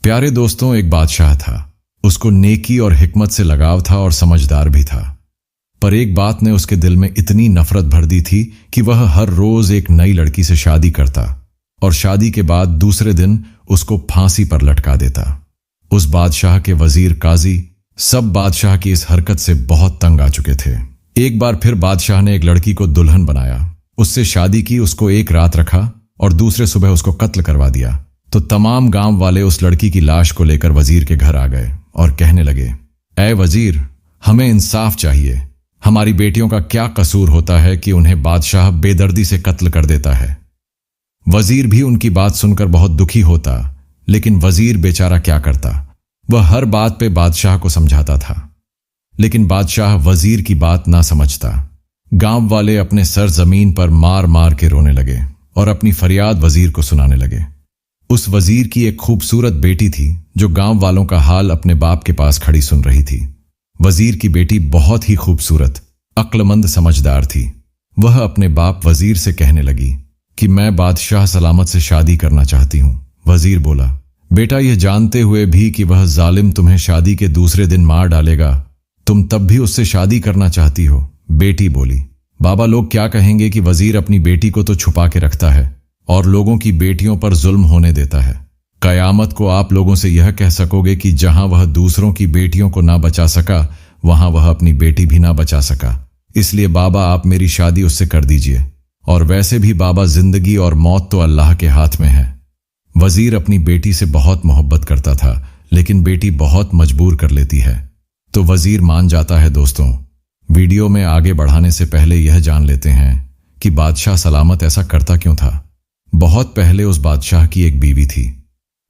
प्यारे दोस्तों, एक बादशाह था। उसको नेकी और हिकमत से लगाव था और समझदार भी था। पर एक बात ने उसके दिल में इतनी नफरत भर दी थी कि वह हर रोज एक नई लड़की से शादी करता और शादी के बाद दूसरे दिन उसको फांसी पर लटका देता। उस बादशाह के वजीर, काजी सब बादशाह की इस हरकत से बहुत तंग आ चुके थे। एक बार फिर बादशाह ने एक लड़की को दुल्हन बनाया, उससे शादी की, उसको एक रात रखा और दूसरे सुबह उसको कत्ल करवा दिया। तो तमाम गांव वाले उस लड़की की लाश को लेकर वजीर के घर आ गए और कहने लगे, ऐ वजीर, हमें इंसाफ चाहिए। हमारी बेटियों का क्या कसूर होता है कि उन्हें बादशाह बेदर्दी से कत्ल कर देता है। वजीर भी उनकी बात सुनकर बहुत दुखी होता, लेकिन वजीर बेचारा क्या करता। वह हर बात पे बादशाह को समझाता था, लेकिन बादशाह वजीर की बात ना समझता। गांव वाले अपने सर जमीन पर मार मार के रोने लगे और अपनी फरियाद वजीर को सुनाने लगे। उस वजीर की एक खूबसूरत बेटी थी जो गांव वालों का हाल अपने बाप के पास खड़ी सुन रही थी। वजीर की बेटी बहुत ही खूबसूरत, अक्लमंद, समझदार थी। वह अपने बाप वजीर से कहने लगी कि मैं बादशाह सलामत से शादी करना चाहती हूं। वजीर बोला, बेटा, यह जानते हुए भी कि वह जालिम तुम्हें शादी के दूसरे दिन मार डालेगा, तुम तब भी उससे शादी करना चाहती हो? बेटी बोली, बाबा, लोग क्या कहेंगे कि वजीर अपनी बेटी को तो छुपा के रखता है और लोगों की बेटियों पर जुल्म होने देता है। कयामत को आप लोगों से यह कह सकोगे कि जहां वह दूसरों की बेटियों को ना बचा सका, वहां वह अपनी बेटी भी ना बचा सका। इसलिए बाबा, आप मेरी शादी उससे कर दीजिए। और वैसे भी बाबा, जिंदगी और मौत तो अल्लाह के हाथ में है। वजीर अपनी बेटी से बहुत मोहब्बत करता था, लेकिन बेटी बहुत मजबूर कर लेती है, तो वजीर मान जाता है। दोस्तों, वीडियो में आगे बढ़ाने से पहले यह जान लेते हैं कि बादशाह सलामत ऐसा करता क्यों था। बहुत पहले उस बादशाह की एक बीवी थी।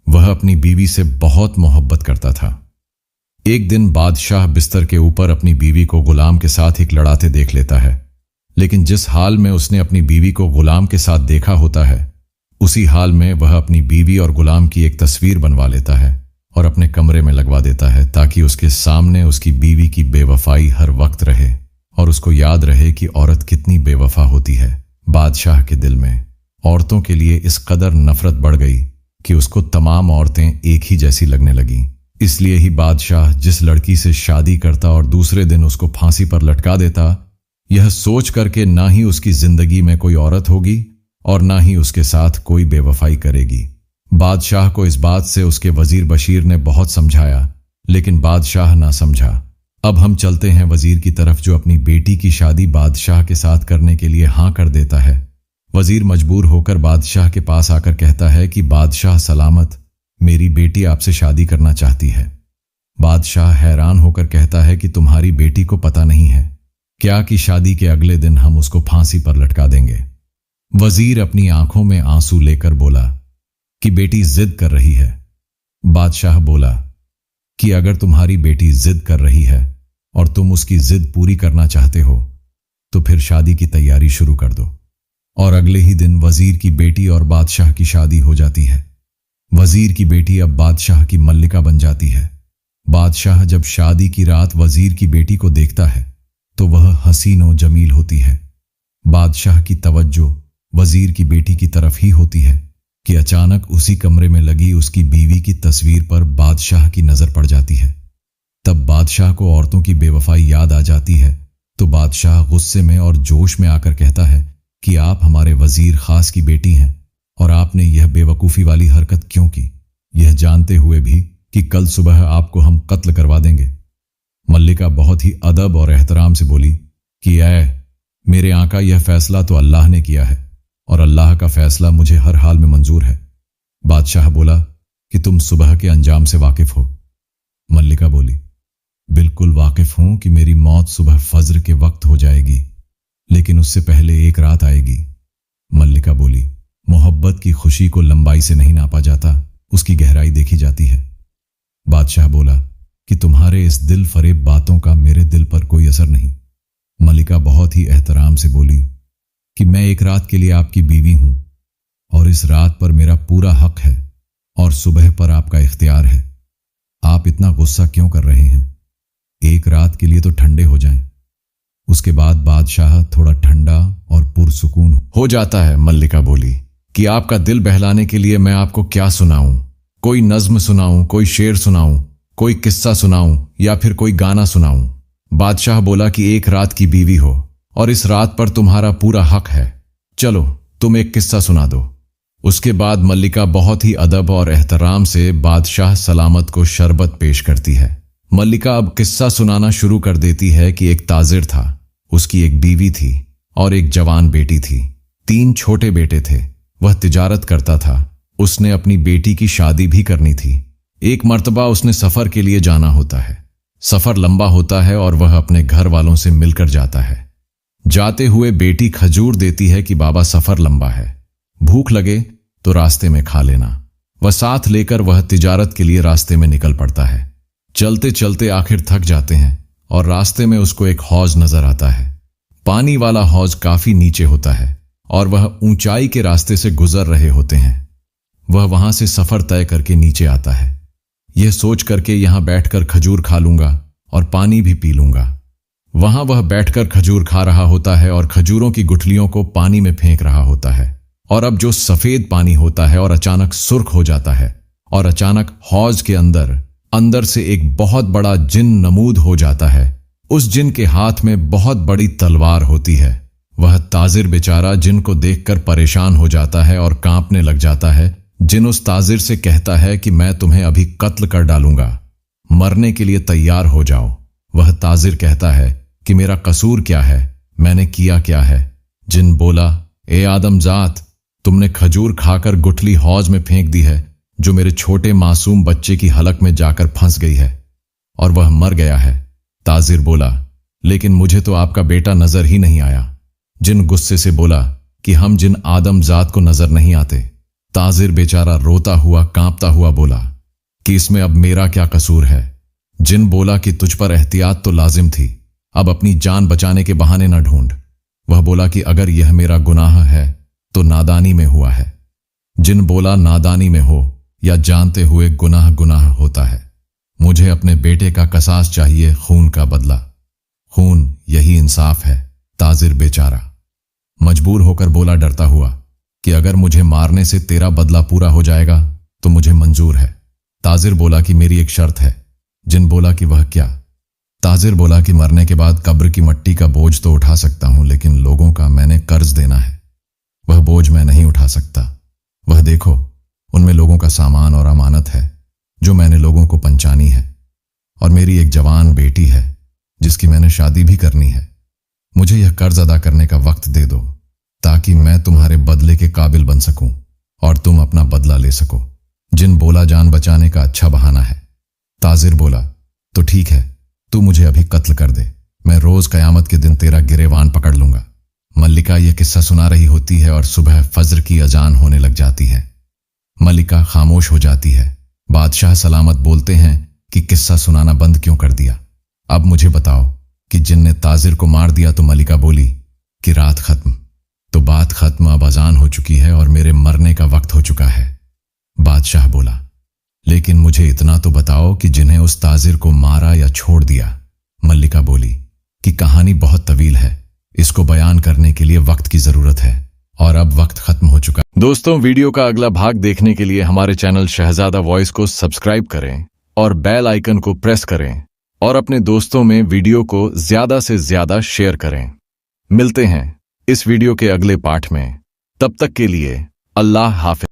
वह अपनी बीवी से बहुत मोहब्बत करता था। एक दिन बादशाह बिस्तर के ऊपर अपनी बीवी को गुलाम के साथ एक लड़ाते देख लेता है, लेकिन जिस हाल में उसने अपनी बीवी को गुलाम के साथ देखा होता है, उसी हाल में वह अपनी बीवी और गुलाम की एक तस्वीर बनवा लेता है और अपने कमरे में लगवा देता है, ताकि उसके सामने उसकी बीवी की बेवफाई हर वक्त रहे और उसको याद रहे कि औरत कितनी बेवफा होती है। बादशाह के दिल में औरतों के लिए इस कदर नफरत बढ़ गई कि उसको तमाम औरतें एक ही जैसी लगने लगीं। इसलिए ही बादशाह जिस लड़की से शादी करता और दूसरे दिन उसको फांसी पर लटका देता, यह सोच करके ना ही उसकी जिंदगी में कोई औरत होगी और ना ही उसके साथ कोई बेवफाई करेगी। बादशाह को इस बात से उसके वजीर बशीर ने बहुत समझाया, लेकिन बादशाह ना समझा। अब हम चलते हैं वजीर की तरफ, जो अपनी बेटी की शादी बादशाह के साथ करने के लिए हाँ कर देता है। वजीर मजबूर होकर बादशाह के पास आकर कहता है कि बादशाह सलामत, मेरी बेटी आपसे शादी करना चाहती है। बादशाह हैरान होकर कहता है कि तुम्हारी बेटी को पता नहीं है क्या कि शादी के अगले दिन हम उसको फांसी पर लटका देंगे। वजीर अपनी आंखों में आंसू लेकर बोला कि बेटी जिद कर रही है। बादशाह बोला कि अगर तुम्हारी बेटी जिद कर रही है और तुम उसकी जिद पूरी करना चाहते हो, तो फिर शादी की तैयारी शुरू कर दो। और अगले ही दिन वजीर की बेटी और बादशाह की शादी हो जाती है। वजीर की बेटी अब बादशाह की मल्लिका बन जाती है। बादशाह जब शादी की रात वजीर की बेटी को देखता है तो वह हसीन और जमील होती है। बादशाह की तवज्जो वजीर की बेटी की तरफ ही होती है कि अचानक उसी कमरे में लगी उसकी बीवी की तस्वीर पर बादशाह की नजर पड़ जाती है। तब बादशाह को औरतों की बेवफाई याद आ जाती है, तो बादशाह गुस्से में और जोश में आकर कहता है कि आप हमारे वजीर खास की बेटी हैं और आपने यह बेवकूफ़ी वाली हरकत क्यों की, यह जानते हुए भी कि कल सुबह आपको हम कत्ल करवा देंगे। मल्लिका बहुत ही अदब और एहतराम से बोली कि मेरे आका, यह फैसला तो अल्लाह ने किया है और अल्लाह का फैसला मुझे हर हाल में मंजूर है। बादशाह बोला कि तुम सुबह के अंजाम से वाकिफ हो। मल्लिका बोली, बिल्कुल वाकिफ हूं कि मेरी मौत सुबह फज्र के वक्त हो जाएगी, लेकिन उससे पहले एक रात आएगी। मल्लिका बोली, मोहब्बत की खुशी को लंबाई से नहीं नापा जाता, उसकी गहराई देखी जाती है। बादशाह बोला कि तुम्हारे इस दिल फरेब बातों का मेरे दिल पर कोई असर नहीं। मल्लिका बहुत ही एहतराम से बोली कि मैं एक रात के लिए आपकी बीवी हूं और इस रात पर मेरा पूरा हक है और सुबह पर आपका इख्तियार है। आप इतना गुस्सा क्यों कर रहे हैं? एक रात के लिए तो ठंडे हो जाएं। उसके बाद बादशाह थोड़ा ठंडा और पुरसुकून हो जाता है। मल्लिका बोली कि आपका दिल बहलाने के लिए मैं आपको क्या सुनाऊं, कोई नज्म सुनाऊं, कोई शेर सुनाऊं, कोई किस्सा सुनाऊं या फिर कोई गाना सुनाऊं? बादशाह बोला कि एक रात की बीवी हो और इस रात पर तुम्हारा पूरा हक है। चलो तुम एक किस्सा सुना दो। उसके बाद मल्लिका बहुत ही अदब और एहतराम से बादशाह सलामत को शरबत पेश करती है। मल्लिका अब किस्सा सुनाना शुरू कर देती है कि एक ताजिर था, उसकी एक बीवी थी और एक जवान बेटी थी। 3 छोटे बेटे थे। वह तिजारत करता था। उसने अपनी बेटी की शादी भी करनी थी। एक मर्तबा उसने सफर के लिए जाना होता है। सफर लंबा होता है और वह अपने घर वालों से मिलकर जाता है। जाते हुए बेटी खजूर देती है कि बाबा सफर लंबा है, भूख लगे तो रास्ते में खा लेना। वह साथ लेकर वह तिजारत के लिए रास्ते में निकल पड़ता है। चलते चलते आखिर थक जाते हैं और रास्ते में उसको एक हौज नजर आता है। पानी वाला हौज काफी नीचे होता है और वह ऊंचाई के रास्ते से गुजर रहे होते हैं। वह वहां से सफर तय करके नीचे आता है। यह सोच करके यहां बैठकर खजूर खा लूंगा और पानी भी पी लूंगा। वहां वह बैठकर खजूर खा रहा होता है और खजूरों की गुठलियों को पानी में फेंक रहा होता है। और अब जो सफेद पानी होता है और अचानक सुर्ख हो जाता है और अचानक हौज के अंदर से एक बहुत बड़ा जिन नमूद हो जाता है। उस जिन के हाथ में बहुत बड़ी तलवार होती है। वह ताजिर बेचारा जिन को देखकर परेशान हो जाता है और कांपने लग जाता है। जिन उस ताजिर से कहता है कि मैं तुम्हें अभी कत्ल कर डालूंगा, मरने के लिए तैयार हो जाओ। वह ताजिर कहता है कि मेरा कसूर क्या है, मैंने किया क्या है? जिन बोला, ए आदमजात, तुमने खजूर खाकर गुठली हौज में फेंक दी है जो मेरे छोटे मासूम बच्चे की हलक में जाकर फंस गई है और वह मर गया है। ताजिर बोला, लेकिन मुझे तो आपका बेटा नजर ही नहीं आया। जिन गुस्से से बोला कि हम जिन आदमजात को नजर नहीं आते। ताजिर बेचारा रोता हुआ कांपता हुआ बोला कि इसमें अब मेरा क्या कसूर है? जिन बोला कि तुझ पर एहतियात तो लाजिम थी, अब अपनी जान बचाने के बहाने न ढूंढ। वह बोला कि अगर यह मेरा गुनाह है तो नादानी में हुआ है। जिन बोला, नादानी में हो या जानते हुए गुनाह गुनाह होता है। मुझे अपने बेटे का कसास चाहिए, खून का बदला। खून, यही इंसाफ है। ताजिर बेचारा मजबूर होकर बोला डरता हुआ कि अगर मुझे मारने से तेरा बदला पूरा हो जाएगा तो मुझे मंजूर है। ताजिर बोला कि मेरी एक शर्त है। जिन बोला कि वह क्या? ताजिर बोला कि मरने के बाद कब्र की मिट्टी का बोझ तो उठा सकता हूं, लेकिन लोगों का मैंने कर्ज देना है, वह बोझ मैं नहीं उठा सकता। वह देखो, उनमें लोगों का सामान और अमानत है जो मैंने लोगों को पंचानी है, और मेरी एक जवान बेटी है जिसकी मैंने शादी भी करनी है। मुझे यह कर्ज अदा करने का वक्त दे दो ताकि मैं तुम्हारे बदले के काबिल बन सकूं और तुम अपना बदला ले सको। जिन बोला, जान बचाने का अच्छा बहाना है। ताजिर बोला, तो ठीक है, तू मुझे अभी कत्ल कर दे, मैं रोज कयामत के दिन तेरा गिरेवान पकड़ लूंगा। मल्लिका यह किस्सा सुना रही होती है और सुबह फज्र की अजान होने लग जाती है। मल्लिका खामोश हो जाती है। बादशाह सलामत बोलते हैं कि किस्सा सुनाना बंद क्यों कर दिया? अब मुझे बताओ कि जिन ने ताजिर को मार दिया। तो मल्लिका बोली कि रात खत्म। तो बात खत्म, अब अजान हो चुकी है और मेरे मरने का वक्त हो चुका है। बादशाह बोला, लेकिन मुझे इतना तो बताओ कि जिन्हें उस ताजिर को मारा या छोड़ दिया। मल्लिका बोली कि कहानी बहुत तवील है, इसको बयान करने के लिए वक्त की जरूरत है और अब वक्त खत्म हो चुका। दोस्तों, वीडियो का अगला भाग देखने के लिए हमारे चैनल शहजादा वॉइस को सब्सक्राइब करें और बेल आइकन को प्रेस करें और अपने दोस्तों में वीडियो को ज्यादा से ज्यादा शेयर करें। मिलते हैं इस वीडियो के अगले पार्ट में। तब तक के लिए अल्लाह हाफिज।